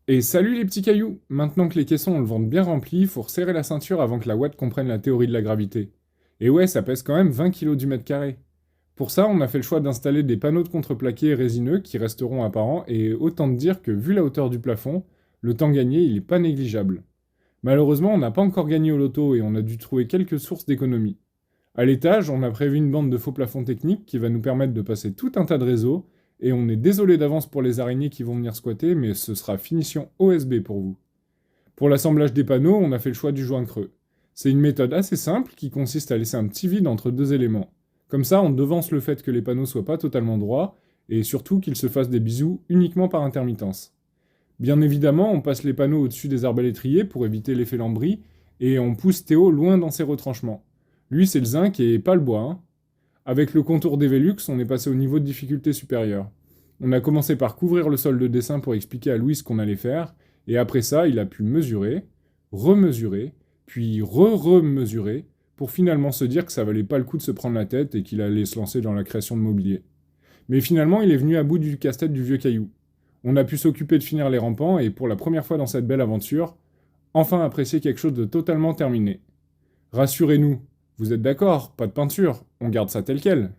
Et salut les petits cailloux! Maintenant que les caissons ont le ventre bien rempli, faut resserrer la ceinture avant que la Watt comprenne la théorie de la gravité. Et ouais, ça pèse quand même 20 kilos du mètre carré. Pour ça, on a fait le choix d'installer des panneaux de contreplaqué résineux qui resteront apparents, et autant te dire que vu la hauteur du plafond, le temps gagné, il est pas négligeable. Malheureusement, on n'a pas encore gagné au loto et on a dû trouver quelques sources d'économie. À l'étage, on a prévu une bande de faux plafonds techniques qui va nous permettre de passer tout un tas de réseaux, et on est désolé d'avance pour les araignées qui vont venir squatter, mais ce sera finition OSB pour vous. Pour l'assemblage des panneaux, on a fait le choix du joint creux. C'est une méthode assez simple qui consiste à laisser un petit vide entre deux éléments. Comme ça, on devance le fait que les panneaux soient pas totalement droits, et surtout qu'ils se fassent des bisous uniquement par intermittence. Bien évidemment, on passe les panneaux au-dessus des arbalétriers pour éviter l'effet lambris, et on pousse Théo loin dans ses retranchements. Lui, c'est le zinc et pas le bois, hein. Avec le contour des Velux, on est passé au niveau de difficulté supérieur. On a commencé par couvrir le sol de dessin pour expliquer à Louis ce qu'on allait faire, et après ça, il a pu mesurer, remesurer, puis re-remesurer, pour finalement se dire que ça valait pas le coup de se prendre la tête et qu'il allait se lancer dans la création de mobilier. Mais finalement, il est venu à bout du casse-tête du vieux caillou. On a pu s'occuper de finir les rampants, et pour la première fois dans cette belle aventure, enfin apprécier quelque chose de totalement terminé. Rassurez-nous, vous êtes d'accord, pas de peinture, on garde ça tel quel.